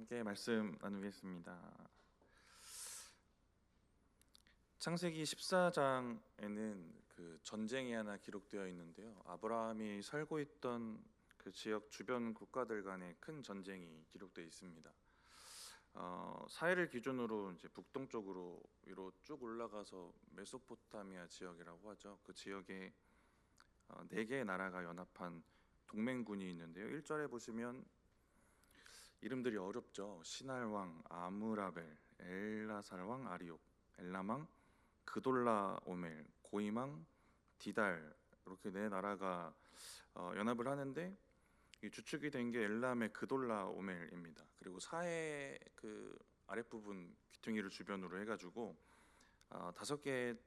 함께 말씀 나누겠습니다. 창세기 14장에는 그 전쟁이 하나 기록되어 있는데요. 아브라함이 살고 있던 그 지역 주변 국가들 간의 큰 전쟁이 기록되어 있습니다. 사해를 기준으로 이제 북동쪽으로 위로 쭉 올라가서 메소포타미아 지역이라고 하죠. 그 지역에 네 개의 나라가 연합한 동맹군이 있는데요. 1절에 보시면 이름들이 어렵죠. 시날 왕 아므라벨, 엘라살 왕 아리옥, 엘람 왕 그돌라 오멜, 고임 왕 디달, 이렇게 네 나라가 연합을 하는데 이 주축이 된 게 엘람의 그돌라 오멜입니다. 그리고 사해 그 아랫부분 귀퉁이를 주변으로 해가지고 다섯 개의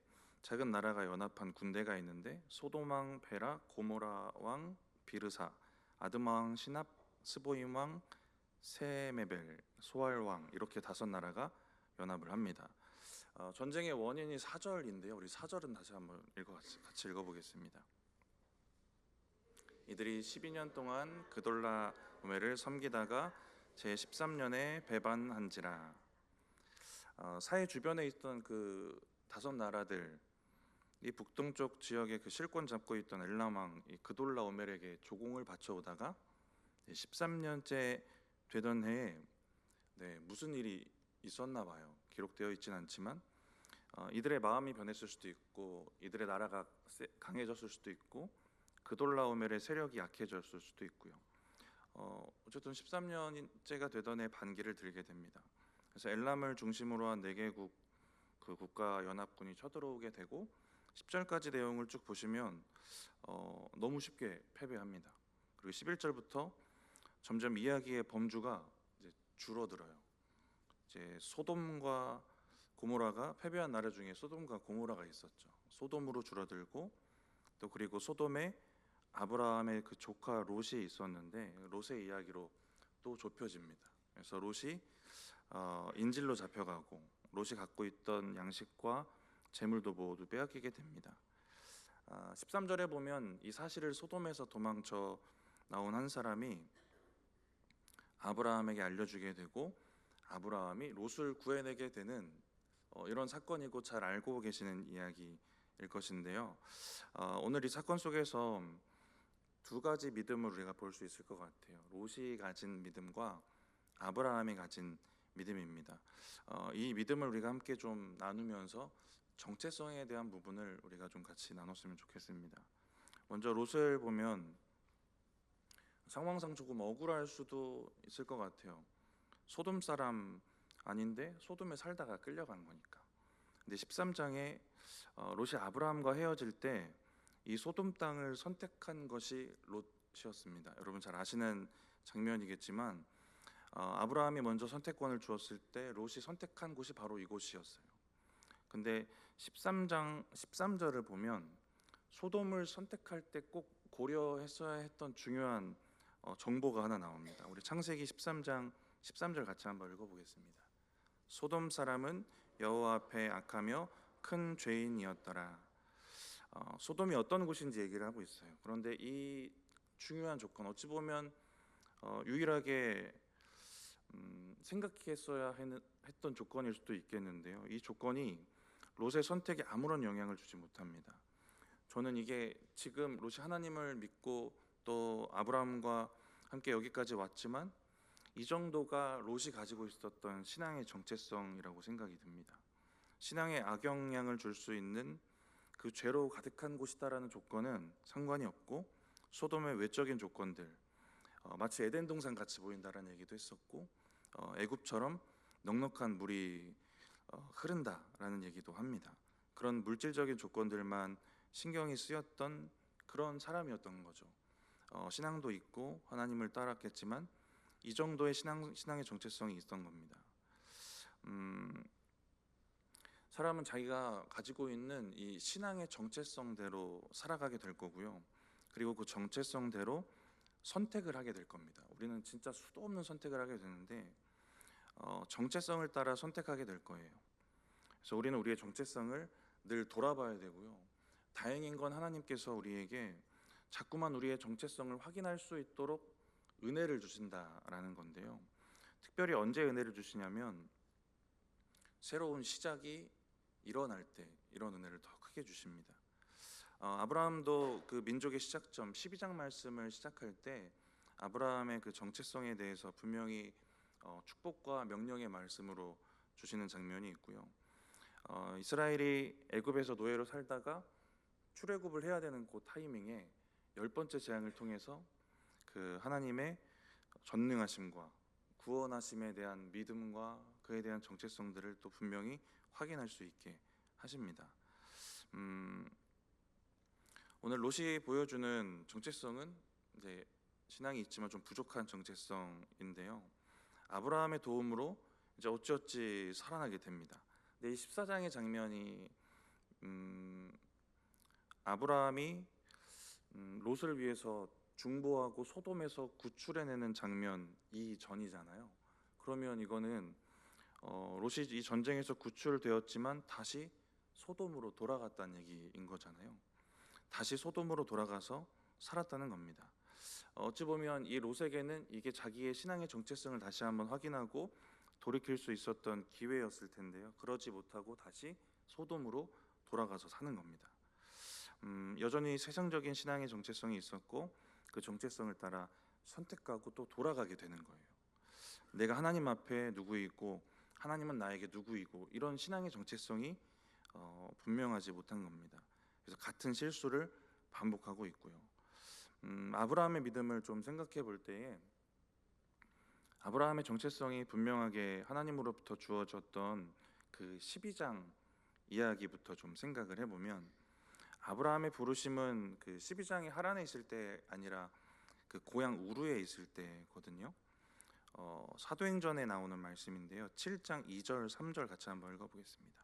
작은 나라가 연합한 군대가 있는데 소돔 왕 베라, 고모라 왕 비르사, 아드마 왕 시납, 스보임 왕 세메벨, 소알 왕, 이렇게 다섯 나라가 연합을 합니다. 전쟁의 원인이 사절인데요. 우리 사절은 다시 한번 같이 읽어보겠습니다. 이들이 12년 동안 그돌라오멜을 섬기다가 제 13년에 배반한지라. 사해 주변에 있던 그 다섯 나라들, 이 북동쪽 지역의 그 실권 잡고 있던 엘람 왕 이 그돌라오멜에게 조공을 바쳐오다가 13년째 되던 해에 무슨 일이 있었나 봐요. 기록되어 있지는 않지만 이들의 마음이 변했을 수도 있고, 이들의 나라가 강해졌을 수도 있고, 그돌라오멜의 세력이 약해졌을 수도 있고요. 어쨌든 13년째가 되던 해 반기를 들게 됩니다. 그래서 엘람을 중심으로 한 4개국 그 국가 연합군이 쳐들어오게 되고, 10절까지 내용을 쭉 보시면 너무 쉽게 패배합니다. 그리고 11절부터 점점 이야기의 범주가 이제 줄어들어요. 이제 소돔과 고모라가 패배한 나라 중에 소돔과 고모라가 있었죠. 소돔으로 줄어들고, 또 그리고 소돔에 아브라함의 그 조카 롯이 있었는데 롯의 이야기로 또 좁혀집니다. 그래서 롯이 인질로 잡혀가고 롯이 갖고 있던 양식과 재물도 모두 빼앗기게 됩니다. 13절에 보면 이 사실을 소돔에서 도망쳐 나온 한 사람이 아브라함에게 알려주게 되고, 아브라함이 롯을 구해내게 되는 이런 사건이고, 잘 알고 계시는 이야기일 것인데요. 오늘 이 사건 속에서 두 가지 믿음을 우리가 볼 수 있을 것 같아요. 롯이 가진 믿음과 아브라함이 가진 믿음입니다. 이 믿음을 우리가 함께 좀 나누면서 정체성에 대한 부분을 우리가 좀 같이 나눴으면 좋겠습니다. 먼저 롯을 보면 상황상 조금 억울할 수도 있을 것 같아요. 소돔 사람 아닌데 소돔에 살다가 끌려간 거니까. 근데 13장에 롯이 아브라함과 헤어질 때 이 소돔 땅을 선택한 것이 롯이었습니다. 여러분 잘 아시는 장면이겠지만 아브라함이 먼저 선택권을 주었을 때 롯이 선택한 곳이 바로 이곳이었어요. 근데 13장 13절을 보면 소돔을 선택할 때 꼭 고려했어야 했던 중요한 정보가 하나 나옵니다. 우리 창세기 13장 13절 같이 한번 읽어보겠습니다. 소돔 사람은 여호와 앞에 악하며 큰 죄인이었더라. 소돔이 어떤 곳인지 얘기를 하고 있어요. 그런데 이 중요한 조건, 어찌 보면 유일하게 생각했어야 했던 조건일 수도 있겠는데요. 이 조건이 롯의 선택에 아무런 영향을 주지 못합니다. 저는 이게 지금 롯이 하나님을 믿고 또 아브라함과 함께 여기까지 왔지만 이 정도가 롯이 가지고 있었던 신앙의 정체성이라고 생각이 듭니다. 신앙에 악영향을 줄 수 있는 그 죄로 가득한 곳이다라는 조건은 상관이 없고, 소돔의 외적인 조건들, 마치 에덴 동산 같이 보인다라는 얘기도 했었고, 애굽처럼 넉넉한 물이 흐른다라는 얘기도 합니다. 그런 물질적인 조건들만 신경이 쓰였던 그런 사람이었던 거죠. 신앙도 있고 하나님을 따랐겠지만 이 정도의 신앙의 정체성이 있던 겁니다. 사람은 자기가 가지고 있는 이 신앙의 정체성대로 살아가게 될 거고요. 그리고 그 정체성대로 선택을 하게 될 겁니다. 우리는 진짜 수도 없는 선택을 하게 되는데 정체성을 따라 선택하게 될 거예요. 그래서 우리는 우리의 정체성을 늘 돌아봐야 되고요. 다행인 건 하나님께서 우리에게 자꾸만 우리의 정체성을 확인할 수 있도록 은혜를 주신다라는 건데요. 특별히 언제 은혜를 주시냐면 새로운 시작이 일어날 때 이런 은혜를 더 크게 주십니다. 아브라함도 그 민족의 시작점 12장 말씀을 시작할 때 아브라함의 그 정체성에 대해서 분명히 축복과 명령의 말씀으로 주시는 장면이 있고요. 이스라엘이 애굽에서 노예로 살다가 출애굽을 해야 되는 그 타이밍에 열 번째 재앙을 통해서 그 하나님의 전능하심과 구원하심에 대한 믿음과 그에 대한 정체성들을 또 분명히 확인할 수 있게 하십니다. 오늘 롯이 보여주는 정체성은 이제 신앙이 있지만 좀 부족한 정체성인데요. 아브라함의 도움으로 이제 어찌어찌 살아나게 됩니다. 근데 이 14장의 장면이 아브라함이 롯을 위해서 중보하고 소돔에서 구출해내는 장면이 전이잖아요. 그러면 이거는 롯이 이 전쟁에서 구출되었지만 다시 소돔으로 돌아갔다는 얘기인 거잖아요. 다시 소돔으로 돌아가서 살았다는 겁니다. 어찌 보면 이 롯에게는 이게 자기의 신앙의 정체성을 다시 한번 확인하고 돌이킬 수 있었던 기회였을 텐데요. 그러지 못하고 다시 소돔으로 돌아가서 사는 겁니다. 여전히 세상적인 신앙의 정체성이 있었고 그 정체성을 따라 선택하고 또 돌아가게 되는 거예요. 내가 하나님 앞에 누구이고 하나님은 나에게 누구이고 이런 신앙의 정체성이 분명하지 못한 겁니다. 그래서 같은 실수를 반복하고 있고요. 아브라함의 믿음을 좀 생각해 볼 때에 아브라함의 정체성이 분명하게 하나님으로부터 주어졌던 그 12장 이야기부터 좀 생각을 해보면 아브라함의 부르심은 그 12장이 하란에 있을 때 아니라 그 고향 우르에 있을 때거든요. 사도행전에 나오는 말씀인데요. 7장 2절 3절 같이 한번 읽어보겠습니다.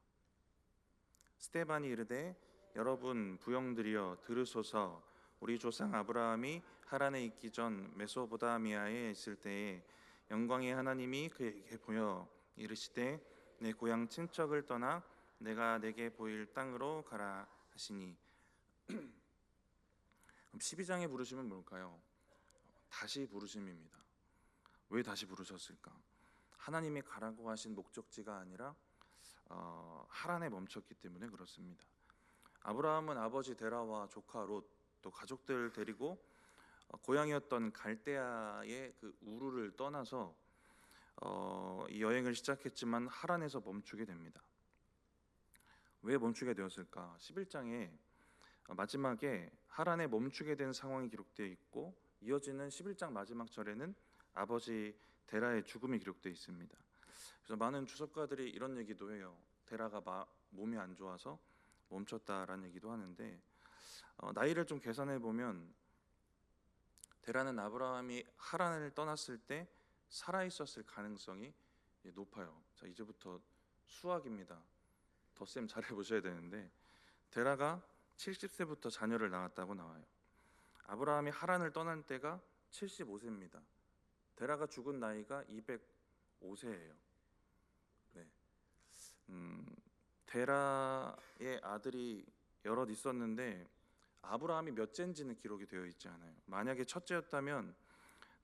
스데반이 이르되 여러분 부형들이여 들으소서. 우리 조상 아브라함이 하란에 있기 전 메소포타미아에 있을 때에 영광의 하나님이 그에게 보여 이르시되 내 고향 친척을 떠나 내가 내게 보일 땅으로 가라 하시니. 그럼 12장의 부르심은 뭘까요? 다시 부르심입니다. 왜 다시 부르셨을까? 하나님이 가라고 하신 목적지가 아니라 하란에 멈췄기 때문에 그렇습니다. 아브라함은 아버지 데라와 조카 롯 또 가족들 데리고 고향이었던 갈대아의 그 우르를 떠나서 이 여행을 시작했지만 하란에서 멈추게 됩니다. 왜 멈추게 되었을까? 11장에 마지막에 하란에 멈추게 된 상황이 기록되어 있고 이어지는 11장 마지막 절에는 아버지 데라의 죽음이 기록되어 있습니다. 그래서 많은 주석가들이 이런 얘기도 해요. 데라가 몸이 안 좋아서 멈췄다라는 얘기도 하는데 나이를 좀 계산해 보면 데라는 아브라함이 하란을 떠났을 때 살아 있었을 가능성이 높아요. 자, 이제부터 수학입니다. 덧셈 잘 해보셔야 되는데 데라가 70세부터 자녀를 낳았다고 나와요. 아브라함이 하란을 떠난 때가 75세입니다. 데라가 죽은 나이가 205세예요. 네. 데라의 아들이 여럿 있었는데 아브라함이 몇째인지는 기록이 되어 있지 않아요. 만약에 첫째였다면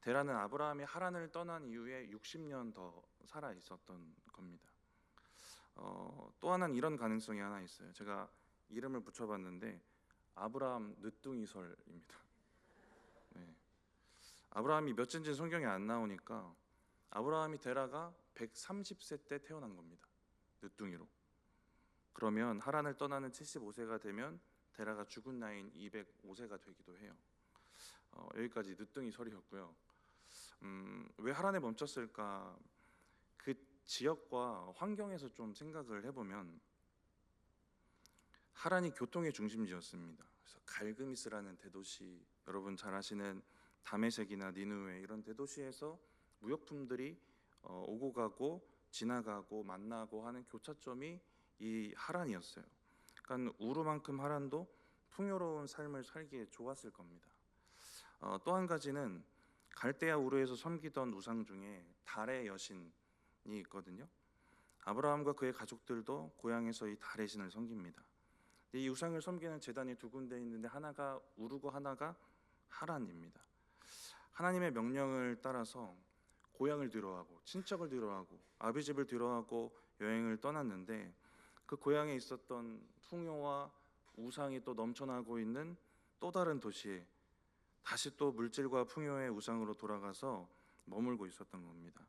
데라는 아브라함이 하란을 떠난 이후에 60년 더 살아 있었던 겁니다. 또 하나는 이런 가능성이 하나 있어요. 제가 이름을 붙여봤는데 아브라함 늦둥이설입니다. 네. 아브라함이 몇째인지 성경에 안 나오니까 아브라함이 데라가 130세 때 태어난 겁니다. 늦둥이로. 그러면 하란을 떠나는 75세가 되면 데라가 죽은 나이인 205세가 되기도 해요. 여기까지 늦둥이설이었고요. 왜 하란에 멈췄을까? 그 지역과 환경에서 좀 생각을 해보면 하란이 교통의 중심지였습니다. 그래서 갈그미스라는 대도시, 여러분 잘 아시는 다메섹이나 니느웨 이런 대도시에서 무역품들이 오고 가고 지나가고 만나고 하는 교차점이 이 하란이었어요. 그러니까 우르만큼 하란도 풍요로운 삶을 살기에 좋았을 겁니다. 또 한 가지는 갈대아 우르에서 섬기던 우상 중에 달의 여신이 있거든요. 아브라함과 그의 가족들도 고향에서 이 달의 신을 섬깁니다. 이 우상을 섬기는 제단이 두 군데 있는데 하나가 우르고 하나가 하란입니다. 하나님의 명령을 따라서 고향을 뒤로하고 친척을 뒤로하고 아비집을 뒤로하고 여행을 떠났는데 그 고향에 있었던 풍요와 우상이 또 넘쳐나고 있는 또 다른 도시에 다시 또 물질과 풍요의 우상으로 돌아가서 머물고 있었던 겁니다.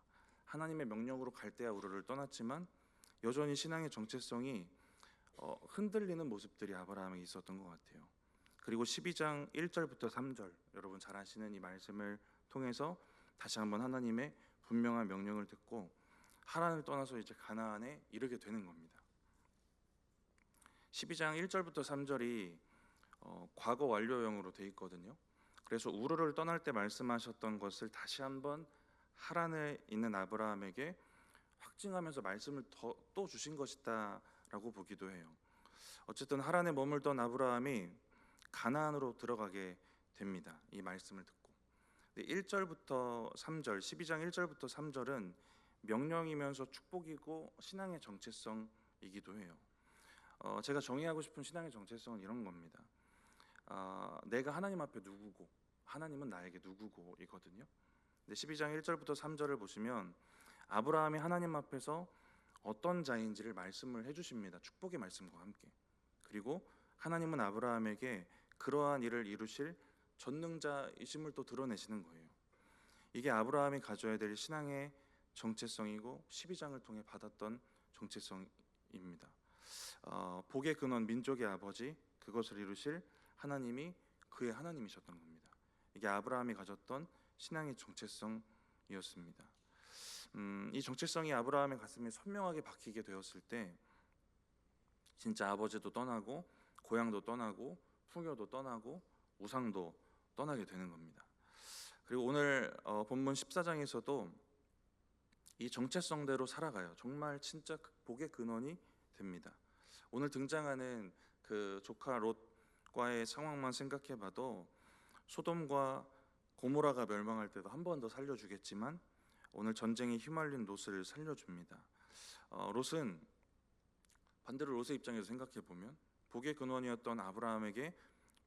하나님의 명령으로 갈대아 우르를 떠났지만 여전히 신앙의 정체성이 흔들리는 모습들이 아브라함에 있었던 것 같아요. 그리고 12장 1절부터 3절 여러분 잘 아시는 이 말씀을 통해서 다시 한번 하나님의 분명한 명령을 듣고 하란을 떠나서 이제 가나안에 이르게 되는 겁니다. 12장 1절부터 3절이 과거 완료형으로 돼 있거든요. 그래서 우르를 떠날 때 말씀하셨던 것을 다시 한번 하란에 있는 아브라함에게 확증하면서 말씀을 또 주신 것이다라고 보기도 해요. 어쨌든 하란에 머물던 아브라함이 가나안으로 들어가게 됩니다. 이 말씀을 듣고. 1절부터 3절, 12장 1절부터 3절은 명령이면서 축복이고 신앙의 정체성이기도 해요. 제가 정의하고 싶은 신앙의 정체성은 이런 겁니다. 내가 하나님 앞에 누구고 하나님은 나에게 누구고이거든요. 근데 12장 1절부터 3절을 보시면 아브라함이 하나님 앞에서 어떤 자인지를 말씀을 해주십니다. 축복의 말씀과 함께. 그리고 하나님은 아브라함에게 그러한 일을 이루실 전능자이심을 또 드러내시는 거예요. 이게 아브라함이 가져야 될 신앙의 정체성이고 12장을 통해 받았던 정체성입니다. 복의 근원, 민족의 아버지, 그것을 이루실 하나님이 그의 하나님이셨던 겁니다. 이게 아브라함이 가졌던 신앙의 정체성이었습니다. 이 정체성이 아브라함의 가슴에 선명하게 박히게 되었을 때 진짜 아버지도 떠나고 고향도 떠나고 풍요도 떠나고 우상도 떠나게 되는 겁니다. 그리고 오늘 본문 14장에서도 이 정체성대로 살아가요. 정말 진짜 복의 근원이 됩니다. 오늘 등장하는 그 조카 롯과의 상황만 생각해봐도 소돔과 고모라가 멸망할 때도 한 번 더 살려주겠지만 오늘 전쟁에 휘말린 롯을 살려줍니다. 롯은 반대로 롯의 입장에서 생각해보면 복의 근원이었던 아브라함에게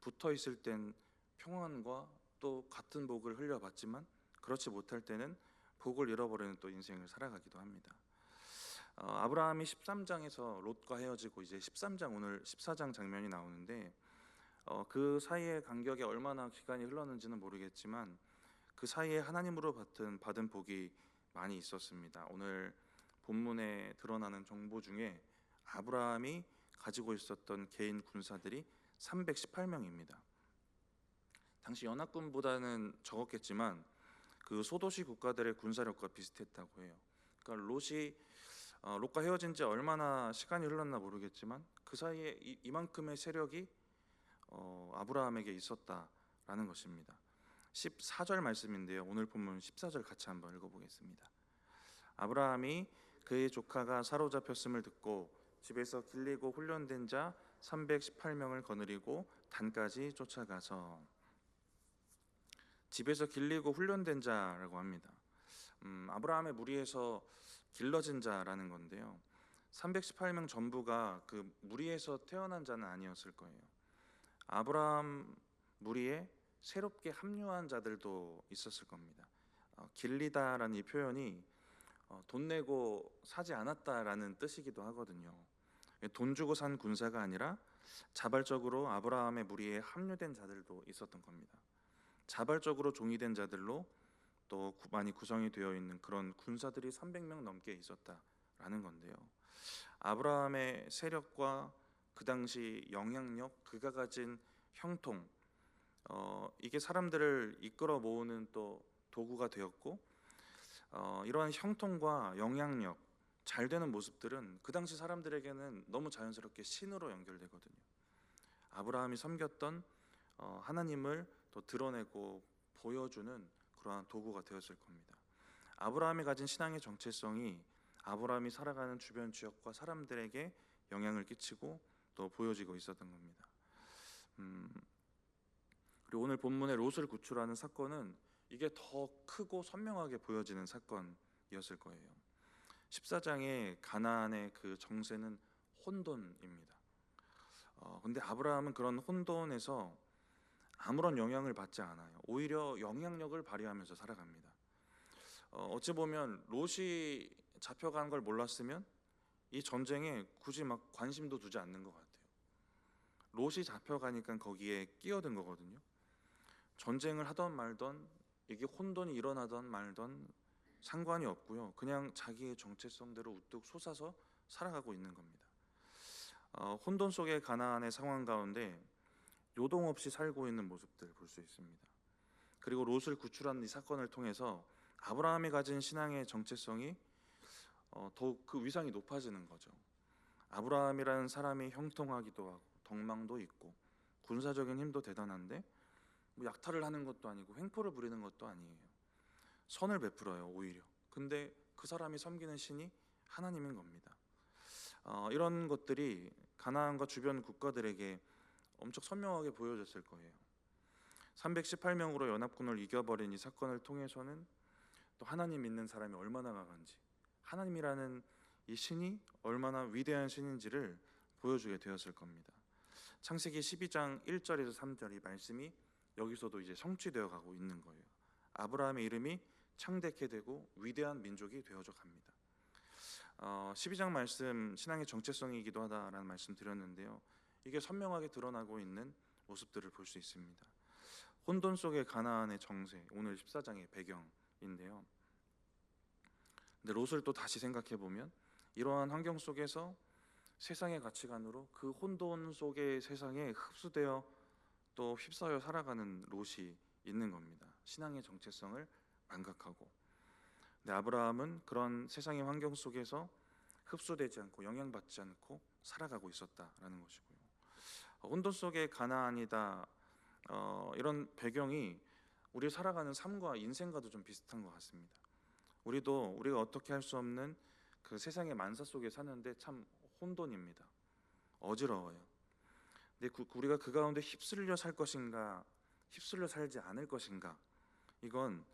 붙어있을 땐 평안과 또 같은 복을 흘려봤지만 그렇지 못할 때는 복을 잃어버리는 또 인생을 살아가기도 합니다. 아브라함이 13장에서 롯과 헤어지고 이제 13장 오늘 14장 장면이 나오는데 그 사이의 간격에 얼마나 기간이 흘렀는지는 모르겠지만 그 사이에 하나님으로 받은 복이 많이 있었습니다. 오늘 본문에 드러나는 정보 중에 아브라함이 가지고 있었던 개인 군사들이 318명입니다. 당시 연합군보다는 적었겠지만 그 소도시 국가들의 군사력과 비슷했다고 해요. 그러니까 롯과 헤어진 지 얼마나 시간이 흘렀나 모르겠지만 그 사이에 이만큼의 세력이 아브라함에게 있었다라는 것입니다. 14절 말씀인데요. 오늘 본문 14절 같이 한번 읽어보겠습니다. 아브라함이 그의 조카가 사로잡혔음을 듣고 집에서 길리고 훈련된 자 318명을 거느리고 단까지 쫓아가서 집에서 길리고 훈련된 자라고 합니다. 아브라함의 무리에서 길러진 자라는 건데요. 318명 전부가 그 무리에서 태어난 자는 아니었을 거예요. 아브라함 무리에 새롭게 합류한 자들도 있었을 겁니다. 길리다라는 이 표현이 돈 내고 사지 않았다라는 뜻이기도 하거든요. 돈 주고 산 군사가 아니라 자발적으로 아브라함의 무리에 합류된 자들도 있었던 겁니다. 자발적으로 종이 된 자들로 또 많이 구성이 되어 있는 그런 군사들이 300명 넘게 있었다라는 건데요. 아브라함의 세력과 그 당시 영향력, 그가 가진 형통, 이게 사람들을 이끌어 모으는 또 도구가 되었고, 이러한 형통과 영향력, 잘 되는 모습들은 그 당시 사람들에게는 너무 자연스럽게 신으로 연결되거든요. 아브라함이 섬겼던 하나님을 또 드러내고 보여주는 그러한 도구가 되었을 겁니다. 아브라함이 가진 신앙의 정체성이 아브라함이 살아가는 주변 지역과 사람들에게 영향을 끼치고 또 보여지고 있었던 겁니다. 그리고 오늘 본문의 롯을 구출하는 사건은 이게 더 크고 선명하게 보여지는 사건이었을 거예요. 14장의 가나안의 그 정세는 혼돈입니다. 근데 아브라함은 그런 혼돈에서 아무런 영향을 받지 않아요. 오히려 영향력을 발휘하면서 살아갑니다. 어찌 보면 롯이 잡혀간 걸 몰랐으면 이 전쟁에 굳이 막 관심도 두지 않는 것 같아요. 롯이 잡혀가니까 거기에 끼어든 거거든요. 전쟁을 하던 말던 이게 혼돈이 일어나던 말던 상관이 없고요. 그냥 자기의 정체성대로 우뚝 솟아서 살아가고 있는 겁니다. 혼돈 속의 가나안의 상황 가운데 요동 없이 살고 있는 모습들 볼 수 있습니다. 그리고 롯을 구출한 이 사건을 통해서 아브라함이 가진 신앙의 정체성이 더욱 그 위상이 높아지는 거죠. 아브라함이라는 사람이 형통하기도 하고 덕망도 있고 군사적인 힘도 대단한데 뭐 약탈을 하는 것도 아니고 횡포를 부리는 것도 아니에요. 선을 베풀어요 오히려. 근데 그 사람이 섬기는 신이 하나님인 겁니다. 이런 것들이 가나안과 주변 국가들에게 엄청 선명하게 보여졌을 거예요. 318명으로 연합군을 이겨버린 이 사건을 통해서는 또 하나님 믿는 사람이 얼마나 강한지, 하나님이라는 이 신이 얼마나 위대한 신인지를 보여주게 되었을 겁니다. 창세기 12장 1절에서 3절 이 말씀이 여기서도 이제 성취되어 가고 있는 거예요. 아브라함의 이름이 창대케 되고 위대한 민족이 되어져 갑니다. 12장 말씀 신앙의 정체성이기도 하다라는 말씀 드렸는데요. 이게 선명하게 드러나고 있는 모습들을 볼 수 있습니다. 혼돈 속의 가나안의 정세, 오늘 14장의 배경인데요. 근데 롯을 또 다시 생각해 보면 이러한 환경 속에서 세상의 가치관으로 그 혼돈 속의 세상에 흡수되어 또 휩싸여 살아가는 롯이 있는 겁니다. 신앙의 정체성을 망각하고. 근데 아브라함은 그런 세상의 환경 속에서 흡수되지 않고 영향받지 않고 살아가고 있었다라는 것이고요. 혼돈 속의 가나안이다. 이런 배경이 우리 살아가는 삶과 인생과도 좀 비슷한 것 같습니다. 우리가 어떻게 할 수 없는 그 세상의 만사 속에 사는데 참 혼돈입니다. 어지러워요. 근데 우리가 그 가운데 휩쓸려 살 것인가, 휩쓸려 살지 않을 것인가, 이건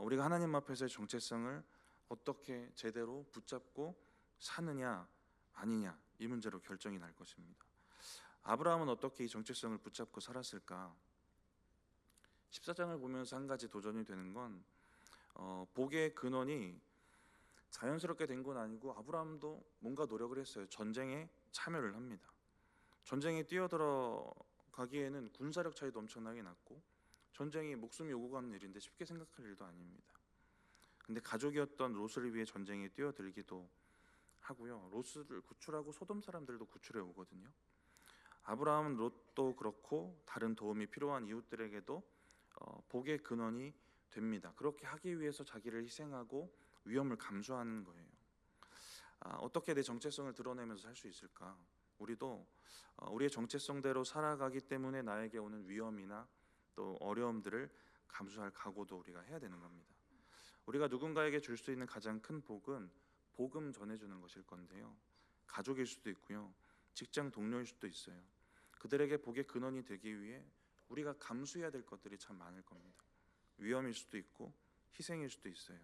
우리가 하나님 앞에서의 정체성을 어떻게 제대로 붙잡고 사느냐 아니냐 이 문제로 결정이 날 것입니다. 아브라함은 어떻게 이 정체성을 붙잡고 살았을까? 14장을 보면서 한 가지 도전이 되는 건 복의 근원이 자연스럽게 된 건 아니고 아브라함도 뭔가 노력을 했어요. 전쟁에 참여를 합니다. 전쟁에 뛰어들어가기에는 군사력 차이도 엄청나게 났고 전쟁이 목숨이 오고 가는 일인데 쉽게 생각할 일도 아닙니다. 근데 가족이었던 롯을 위해 전쟁에 뛰어들기도 하고요. 롯을 구출하고 소돔 사람들도 구출해 오거든요. 아브라함은 롯도 그렇고 다른 도움이 필요한 이웃들에게도 복의 근원이 됩니다. 그렇게 하기 위해서 자기를 희생하고 위험을 감수하는 거예요. 어떻게 내 정체성을 드러내면서 살 수 있을까? 우리도 우리의 정체성대로 살아가기 때문에 나에게 오는 위험이나 또 어려움들을 감수할 각오도 우리가 해야 되는 겁니다. 우리가 누군가에게 줄 수 있는 가장 큰 복은 복음 전해주는 것일 건데요. 가족일 수도 있고요. 직장 동료일 수도 있어요. 그들에게 복의 근원이 되기 위해 우리가 감수해야 될 것들이 참 많을 겁니다. 위험일 수도 있고 희생일 수도 있어요.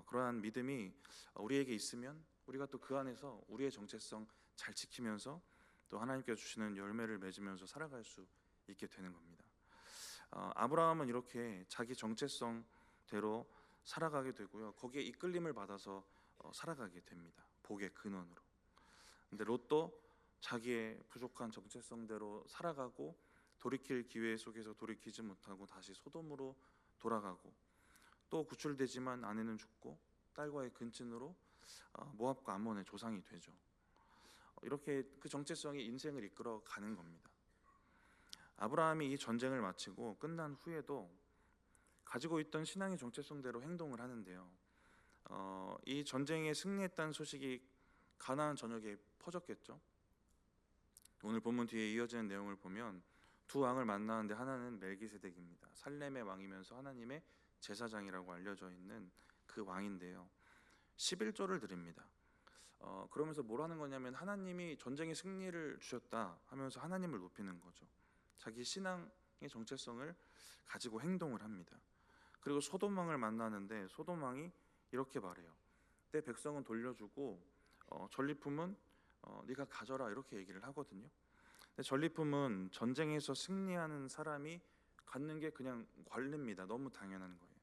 그러한 믿음이 우리에게 있으면 우리가 또 그 안에서 우리의 정체성 잘 지키면서 또 하나님께서 주시는 열매를 맺으면서 살아갈 수 있게 되는 겁니다. 아브라함은 이렇게 자기 정체성대로 살아가게 되고요. 거기에 이끌림을 받아서 살아가게 됩니다. 복의 근원으로. 근데 롯도 자기의 부족한 정체성대로 살아가고 돌이킬 기회 속에서 돌이키지 못하고 다시 소돔으로 돌아가고 또 구출되지만 아내는 죽고 딸과의 근친으로 모압과 암몬의 조상이 되죠. 이렇게 그 정체성이 인생을 이끌어 가는 겁니다. 아브라함이 이 전쟁을 마치고 끝난 후에도 가지고 있던 신앙의 정체성대로 행동을 하는데요. 이 전쟁에 승리했다는 소식이 가나안 전역에 퍼졌겠죠. 오늘 본문 뒤에 이어지는 내용을 보면 두 왕을 만나는데 하나는 멜기세덱입니다. 살렘의 왕이면서 하나님의 제사장이라고 알려져 있는 그 왕인데요. 11조를 드립니다. 그러면서 뭘 하는 거냐면 하나님이 전쟁에 승리를 주셨다 하면서 하나님을 높이는 거죠. 자기 신앙의 정체성을 가지고 행동을 합니다. 그리고 소돔 왕을 만나는데 소돔 왕이 이렇게 말해요. 내 백성은 돌려주고 전리품은 네가 가져라 이렇게 얘기를 하거든요. 근데 전리품은 전쟁에서 승리하는 사람이 갖는 게 그냥 관례입니다. 너무 당연한 거예요.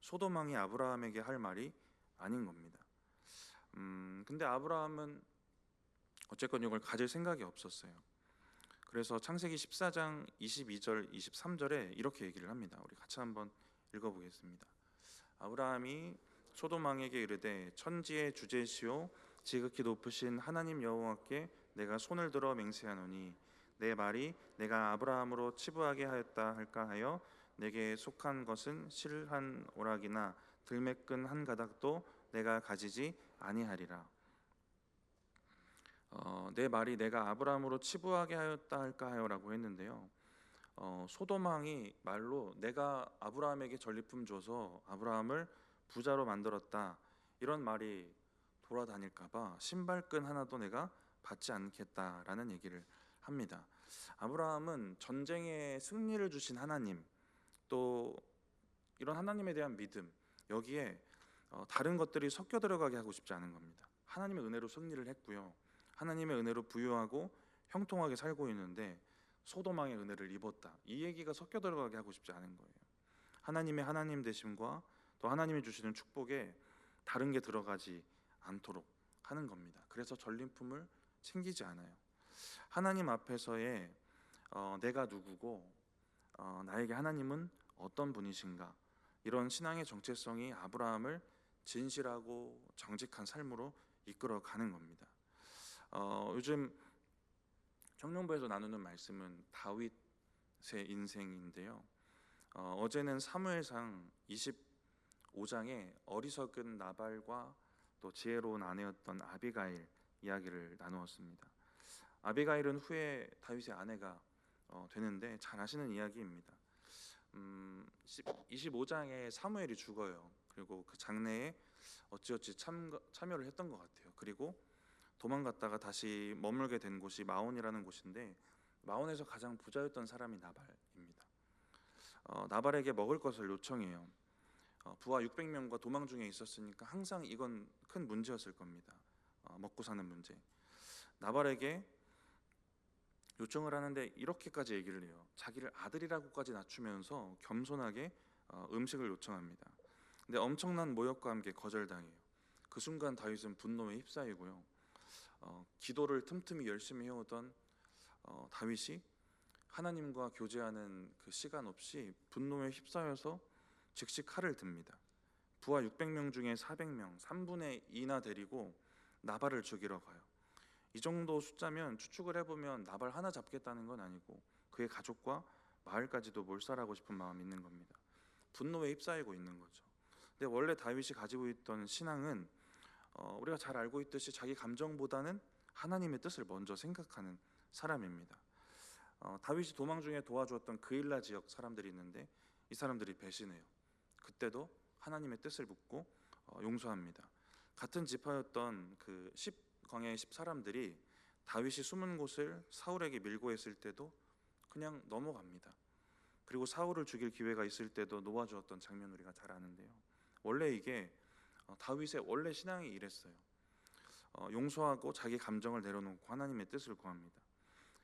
소돔 왕이 아브라함에게 할 말이 아닌 겁니다. 근데 아브라함은 어쨌건 이걸 가질 생각이 없었어요. 그래서 창세기 14장 22절 23절에 이렇게 얘기를 합니다. 우리 같이 한번 읽어보겠습니다. 아브라함이 소돔 왕에게 이르되 천지의 주제시오 지극히 높으신 하나님 여호와께 내가 손을 들어 맹세하노니 내 말이 내가 아브라함으로 치부하게 하였다 할까 하여 내게 속한 것은 실 한 오락이나 들매끈 한 가닥도 내가 가지지 아니하리라. 내 말이 내가 아브라함으로 치부하게 하였다 할까 하여라고 했는데요. 소돔 왕이 말로 내가 아브라함에게 전리품 줘서 아브라함을 부자로 만들었다 이런 말이 돌아다닐까봐 신발끈 하나도 내가 받지 않겠다라는 얘기를 합니다. 아브라함은 전쟁에 승리를 주신 하나님, 또 이런 하나님에 대한 믿음, 여기에 다른 것들이 섞여 들어가게 하고 싶지 않은 겁니다. 하나님의 은혜로 승리를 했고요, 하나님의 은혜로 부유하고 형통하게 살고 있는데 소돔 왕의 은혜를 입었다, 이 얘기가 섞여 들어가게 하고 싶지 않은 거예요. 하나님의 하나님 되심과 또 하나님이 주시는 축복에 다른 게 들어가지 않도록 하는 겁니다. 그래서 전리품을 챙기지 않아요. 하나님 앞에서의 내가 누구고 나에게 하나님은 어떤 분이신가, 이런 신앙의 정체성이 아브라함을 진실하고 정직한 삶으로 이끌어가는 겁니다. 요즘 청년부에서 나누는 말씀은 다윗의 인생인데요. 어제는 사무엘상 25장에 어리석은 나발과 또 지혜로운 아내였던 아비가일 이야기를 나누었습니다. 아비가일은 후에 다윗의 아내가 되는데 잘 아시는 이야기입니다. 25장에 사무엘이 죽어요. 그리고 그 장례에 어찌어찌 참여를 했던 것 같아요. 그리고 도망갔다가 다시 머물게 된 곳이 마온이라는 곳인데, 마온에서 가장 부자였던 사람이 나발입니다. 나발에게 먹을 것을 요청해요. 부하 600명과 도망 중에 있었으니까 항상 이건 큰 문제였을 겁니다. 먹고 사는 문제. 나발에게 요청을 하는데 이렇게까지 얘기를 해요. 자기를 아들이라고까지 낮추면서 겸손하게 음식을 요청합니다. 근데 엄청난 모욕과 함께 거절당해요. 그 순간 다윗은 분노에 휩싸이고요, 기도를 틈틈이 열심히 해오던 다윗이 하나님과 교제하는 그 시간 없이 분노에 휩싸여서 즉시 칼을 듭니다. 부하 600명 중에 400명, 3분의 2나 데리고 나발을 죽이러 가요. 이 정도 숫자면 추측을 해보면 나발 하나 잡겠다는 건 아니고 그의 가족과 마을까지도 몰살하고 싶은 마음이 있는 겁니다. 분노에 휩싸이고 있는 거죠. 근데 원래 다윗이 가지고 있던 신앙은 우리가 잘 알고 있듯이 자기 감정보다는 하나님의 뜻을 먼저 생각하는 사람입니다. 다윗이 도망 중에 도와주었던 그일라 지역 사람들이 있는데 이 사람들이 배신해요. 그때도 하나님의 뜻을 묻고 용서합니다. 같은 지파였던 그 10광야의 10사람들이 다윗이 숨은 곳을 사울에게 밀고 했을 때도 그냥 넘어갑니다. 그리고 사울을 죽일 기회가 있을 때도 놓아주었던 장면 우리가 잘 아는데요. 원래 이게 다윗의 원래 신앙이 이랬어요. 용서하고 자기 감정을 내려놓고 하나님의 뜻을 구합니다.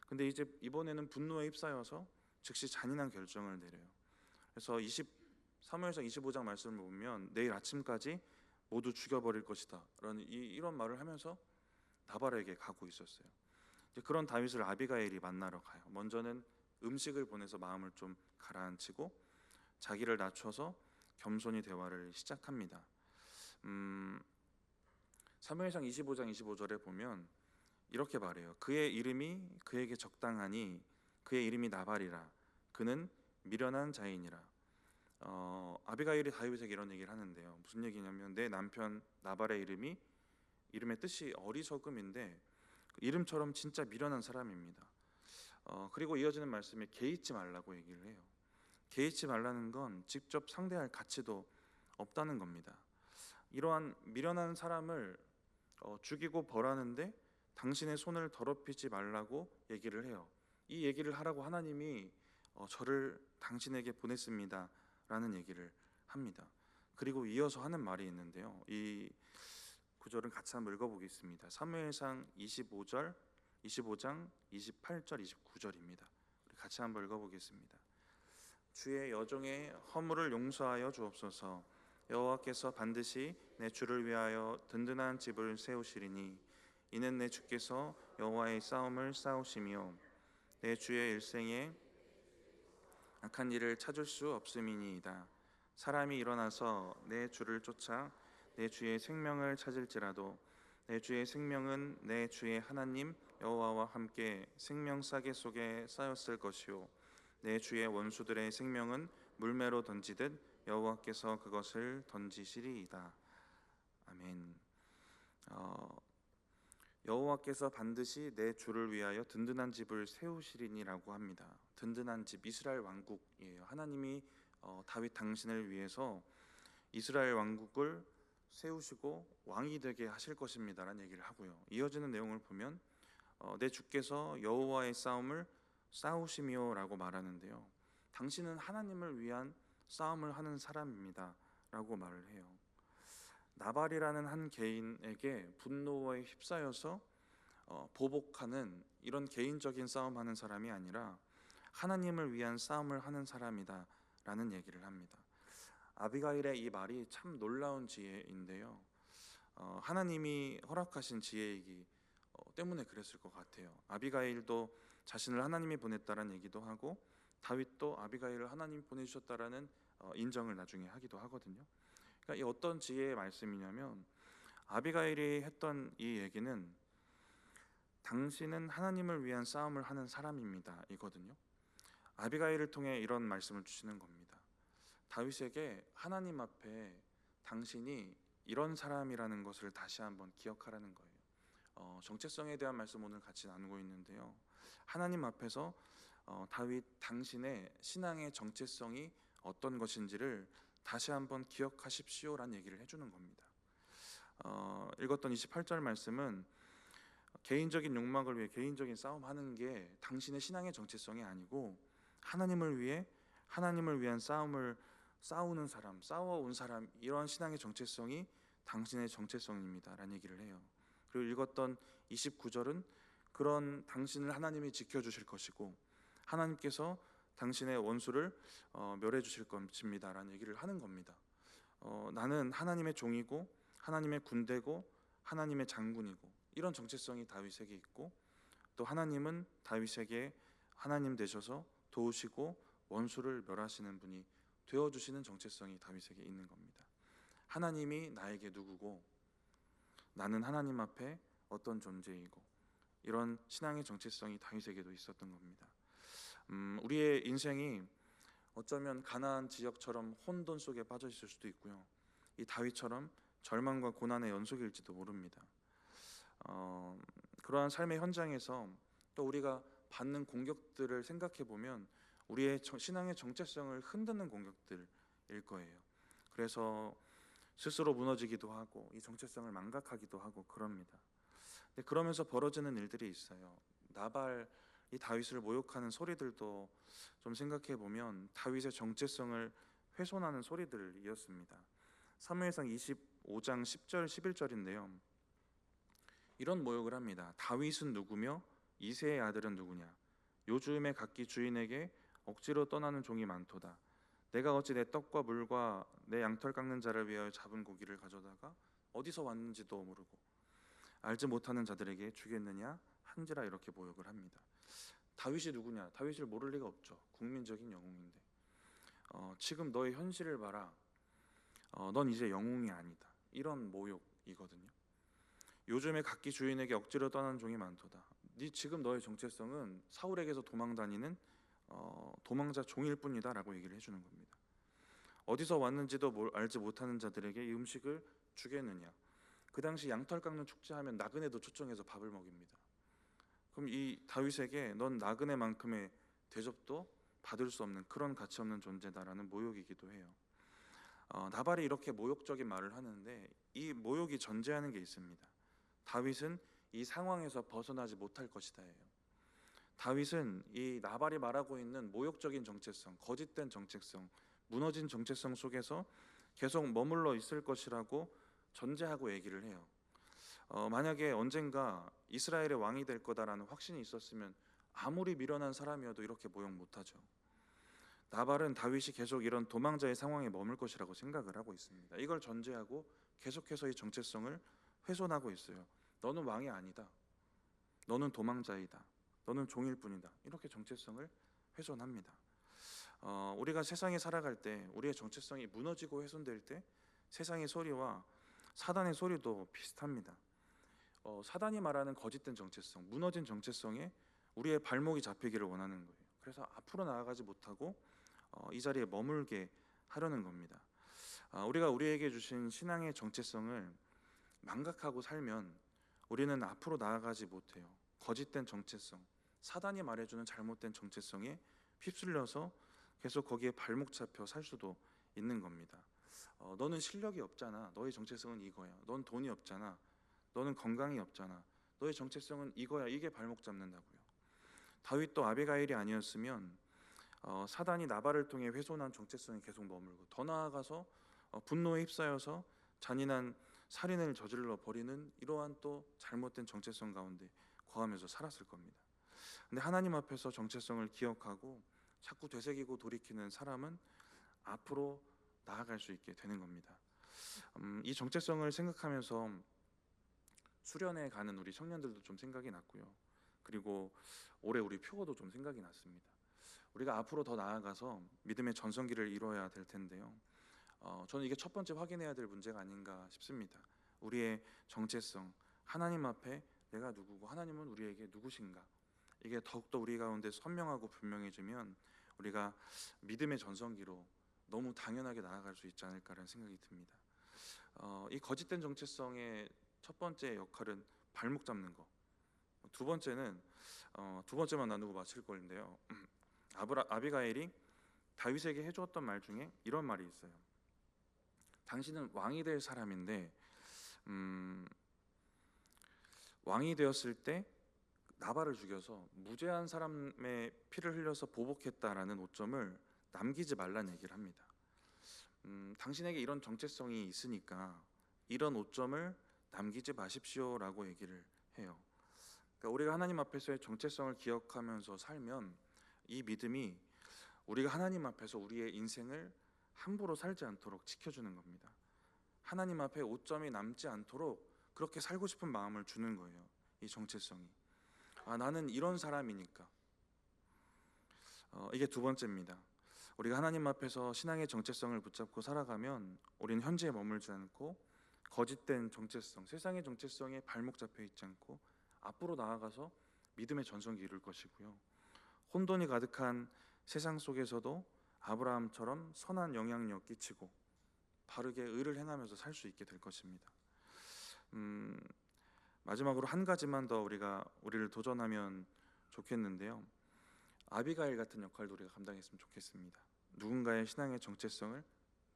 근데 이제 이번에는 분노에 휩싸여서 즉시 잔인한 결정을 내려요. 그래서 사무엘상 25장 말씀을 보면 내일 아침까지 모두 죽여버릴 것이다 라는 이런 말을 하면서 나발에게 가고 있었어요. 이제 그런 다윗을 아비가일이 만나러 가요. 먼저는 음식을 보내서 마음을 좀 가라앉히고 자기를 낮춰서 겸손히 대화를 시작합니다. 사무엘상 25장 25절에 보면 이렇게 말해요. 그의 이름이 그에게 적당하니 그의 이름이 나발이라 그는 미련한 자이니라. 아비가일이 다윗에게 이런 얘기를 하는데요. 무슨 얘기냐면 내 남편 나발의 이름의 뜻이 어리석음인데 이름처럼 진짜 미련한 사람입니다. 그리고 이어지는 말씀에 개의치 말라고 얘기를 해요. 개의치 말라는 건 직접 상대할 가치도 없다는 겁니다. 이러한 미련한 사람을 죽이고 벌하는데 당신의 손을 더럽히지 말라고 얘기를 해요. 이 얘기를 하라고 하나님이 저를 당신에게 보냈습니다 라는 얘기를 합니다. 그리고 이어서 하는 말이 있는데요, 이 구절은 같이 한번 읽어보겠습니다. 사무엘상 25장 28절 29절입니다. 우리 같이 한번 읽어보겠습니다. 주의 여종의 허물을 용서하여 주옵소서. 여호와께서 반드시 내 주를 위하여 든든한 집을 세우시리니 이는 내 주께서 여호와의 싸움을 싸우시며 내 주의 일생에 악한 일을 찾을 수 없음이니이다. 사람이 일어나서 내 주를 쫓아 내 주의 생명을 찾을지라도 내 주의 생명은 내 주의 하나님 여호와와 함께 생명싸개 속에 쌓였을 것이요 내 주의 원수들의 생명은 물매로 던지듯 여호와께서 그것을 던지시리이다. 아멘. 여호와께서 반드시 내 주를 위하여 든든한 집을 세우시리니라고 합니다. 든든한 집, 이스라엘 왕국이에요. 하나님이 다윗 당신을 위해서 이스라엘 왕국을 세우시고 왕이 되게 하실 것입니다라는 얘기를 하고요. 이어지는 내용을 보면 내 주께서 여호와의 싸움을 싸우시며라고 말하는데요. 당신은 하나님을 위한 싸움을 하는 사람입니다라고 말을 해요. 나발이라는 한 개인에게 분노에 휩싸여서 보복하는 이런 개인적인 싸움하는 사람이 아니라 하나님을 위한 싸움을 하는 사람이다라는 얘기를 합니다. 아비가일의 이 말이 참 놀라운 지혜인데요. 하나님이 허락하신 지혜이기 때문에 그랬을 것 같아요. 아비가일도 자신을 하나님이 보냈다라는 얘기도 하고 다윗도 아비가일을 하나님이 보내주셨다라는 인정을 나중에 하기도 하거든요. 그러니까 이 어떤 지혜의 말씀이냐면 아비가일이 했던 이 얘기는 당신은 하나님을 위한 싸움을 하는 사람입니다 이거든요. 아비가일을 통해 이런 말씀을 주시는 겁니다. 다윗에게 하나님 앞에 당신이 이런 사람이라는 것을 다시 한번 기억하라는 거예요. 정체성에 대한 말씀 오늘 같이 나누고 있는데요. 하나님 앞에서 다윗 당신의 신앙의 정체성이 어떤 것인지를 다시 한번 기억하십시오라는 얘기를 해주는 겁니다. 읽었던 28절 말씀은 개인적인 욕망을 위해 개인적인 싸움하는 게 당신의 신앙의 정체성이 아니고 하나님을 위한 싸움을 싸우는 사람, 싸워온 사람, 이런 신앙의 정체성이 당신의 정체성입니다라는 얘기를 해요. 그리고 읽었던 29절은 그런 당신을 하나님이 지켜주실 것이고 하나님께서 당신의 원수를 멸해 주실 것입니다라는 얘기를 하는 겁니다. 나는 하나님의 종이고 하나님의 군대고 하나님의 장군이고 이런 정체성이 다윗에게 있고 또 하나님은 다윗에게 하나님 되셔서 도우시고 원수를 멸하시는 분이 되어주시는 정체성이 다윗에게 있는 겁니다. 하나님이 나에게 누구고 나는 하나님 앞에 어떤 존재이고 이런 신앙의 정체성이 다윗에게도 있었던 겁니다. 우리의 인생이 어쩌면 가나안 지역처럼 혼돈 속에 빠져 있을 수도 있고요. 이 다윗처럼 절망과 고난의 연속일지도 모릅니다. 그러한 삶의 현장에서 또 우리가 받는 공격들을 생각해 보면 우리의 신앙의 정체성을 흔드는 공격들일 거예요. 그래서 스스로 무너지기도 하고 이 정체성을 망각하기도 하고 그럽니다. 근데 그러면서 벌어지는 일들이 있어요. 나발이 다윗을 모욕하는 소리들도 좀 생각해 보면 다윗의 정체성을 훼손하는 소리들이었습니다. 사무엘상 25장 10절 11절인데요. 이런 모욕을 합니다. 다윗은 누구며 이새의 아들은 누구냐? 요즘에 각기 주인에게 억지로 떠나는 종이 많도다. 내가 어찌 내 떡과 물과 내 양털 깎는 자를 위하여 잡은 고기를 가져다가 어디서 왔는지도 모르고 알지 못하는 자들에게 주겠느냐 한지라 이렇게 모욕을 합니다. 다윗이 누구냐? 다윗을 모를 리가 없죠. 국민적인 영웅인데 지금 너의 현실을 봐라. 넌 이제 영웅이 아니다. 이런 모욕이거든요. 요즘에 각기 주인에게 억지로 떠나는 종이 많도다. 지금 너의 정체성은 사울에게서 도망다니는 도망자 종일 뿐이다 라고 얘기를 해주는 겁니다. 어디서 왔는지도 알지 못하는 자들에게 이 음식을 주겠느냐. 그 당시 양털 깎는 축제하면 나그네도 초청해서 밥을 먹입니다. 그럼 이 다윗에게 넌 나그네만큼의 대접도 받을 수 없는 그런 가치 없는 존재다라는 모욕이기도 해요. 나발이 이렇게 모욕적인 말을 하는데 이 모욕이 전제하는 게 있습니다. 다윗은 이 상황에서 벗어나지 못할 것이다예요. 다윗은 이 나발이 말하고 있는 모욕적인 정체성, 거짓된 정체성, 무너진 정체성 속에서 계속 머물러 있을 것이라고 전제하고 얘기를 해요. 만약에 언젠가 이스라엘의 왕이 될 거다라는 확신이 있었으면 아무리 미련한 사람이어도 이렇게 모욕 못하죠. 나발은 다윗이 계속 이런 도망자의 상황에 머물 것이라고 생각을 하고 있습니다. 이걸 전제하고 계속해서 이 정체성을 훼손하고 있어요. 너는 왕이 아니다. 너는 도망자이다. 너는 종일 뿐이다. 이렇게 정체성을 훼손합니다. 우리가 세상에 살아갈 때 우리의 정체성이 무너지고 훼손될 때 세상의 소리와 사단의 소리도 비슷합니다. 사단이 말하는 거짓된 정체성, 무너진 정체성에 우리의 발목이 잡히기를 원하는 거예요. 그래서 앞으로 나아가지 못하고 이 자리에 머물게 하려는 겁니다. 우리가 우리에게 주신 신앙의 정체성을 망각하고 살면 우리는 앞으로 나아가지 못해요. 거짓된 정체성, 사단이 말해주는 잘못된 정체성에 휩쓸려서 계속 거기에 발목 잡혀 살 수도 있는 겁니다. 너는 실력이 없잖아. 너의 정체성은 이거야. 넌 돈이 없잖아. 너는 건강이 없잖아. 너의 정체성은 이거야. 이게 발목 잡는다고요. 다윗도 아비가일이 아니었으면 사단이 나발을 통해 훼손한 정체성이 계속 머물고 더 나아가서 분노에 휩싸여서 잔인한 살인을 저질러 버리는 이러한 또 잘못된 정체성 가운데 거하면서 살았을 겁니다. 근데 하나님 앞에서 정체성을 기억하고 자꾸 되새기고 돌이키는 사람은 앞으로 나아갈 수 있게 되는 겁니다. 이 정체성을 생각하면서 수련회 가는 우리 청년들도 좀 생각이 났고요. 그리고 올해 우리 표고도 좀 생각이 났습니다. 우리가 앞으로 더 나아가서 믿음의 전성기를 이뤄야 될 텐데요. 저는 이게 첫 번째 확인해야 될 문제가 아닌가 싶습니다. 우리의 정체성, 하나님 앞에 내가 누구고 하나님은 우리에게 누구신가, 이게 더욱더 우리 가운데 선명하고 분명해지면 우리가 믿음의 전성기로 너무 당연하게 나아갈 수 있지 않을까라는 생각이 듭니다. 이 거짓된 정체성의 첫 번째 역할은 발목 잡는 거. 두 번째는 두 번째만 나누고 마칠 건데요. 아비가일이 다윗에게 해주었던 말 중에 이런 말이 있어요. 당신은 왕이 될 사람인데 왕이 되었을 때 나발을 죽여서 무죄한 사람의 피를 흘려서 보복했다라는 오점을 남기지 말라는 얘기를 합니다. 당신에게 이런 정체성이 있으니까 이런 오점을 남기지 마십시오라고 얘기를 해요. 그러니까 우리가 하나님 앞에서의 정체성을 기억하면서 살면 이 믿음이 우리가 하나님 앞에서 우리의 인생을 함부로 살지 않도록 지켜주는 겁니다. 하나님 앞에 오점이 남지 않도록 그렇게 살고 싶은 마음을 주는 거예요. 이 정체성이. 나는 이런 사람이니까. 이게 두 번째입니다. 우리가 하나님 앞에서 신앙의 정체성을 붙잡고 살아가면 우리는 현재에 머물지 않고 거짓된 정체성, 세상의 정체성에 발목 잡혀 있지 않고 앞으로 나아가서 믿음의 전성기 이룰 것이고요. 혼돈이 가득한 세상 속에서도 아브라함처럼 선한 영향력 끼치고 바르게 의를 행하면서 살 수 있게 될 것입니다. 마지막으로 한 가지만 더 우리를 도전하면 좋겠는데요. 아비가일 같은 역할도 우리가 감당했으면 좋겠습니다. 누군가의 신앙의 정체성을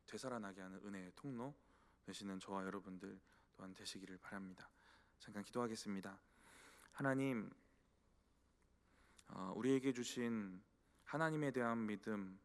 되살아나게 하는 은혜의 통로 되시는 저와 여러분들 또한 되시기를 바랍니다. 잠깐 기도하겠습니다. 하나님, 우리에게 주신 하나님에 대한 믿음,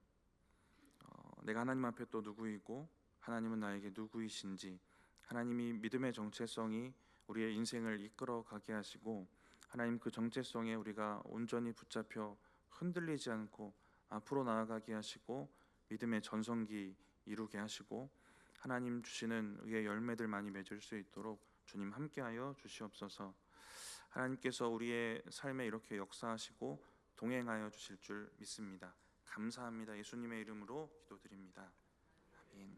내가 하나님 앞에 또 누구이고 하나님은 나에게 누구이신지, 하나님이 믿음의 정체성이 우리의 인생을 이끌어 가게 하시고 하나님 그 정체성에 우리가 온전히 붙잡혀 흔들리지 않고 앞으로 나아가게 하시고 믿음의 전성기 이루게 하시고 하나님 주시는 의의 열매들 많이 맺을 수 있도록 주님 함께하여 주시옵소서. 하나님께서 우리의 삶에 이렇게 역사하시고 동행하여 주실 줄 믿습니다. 감사합니다. 예수님의 이름으로 기도드립니다. 아멘.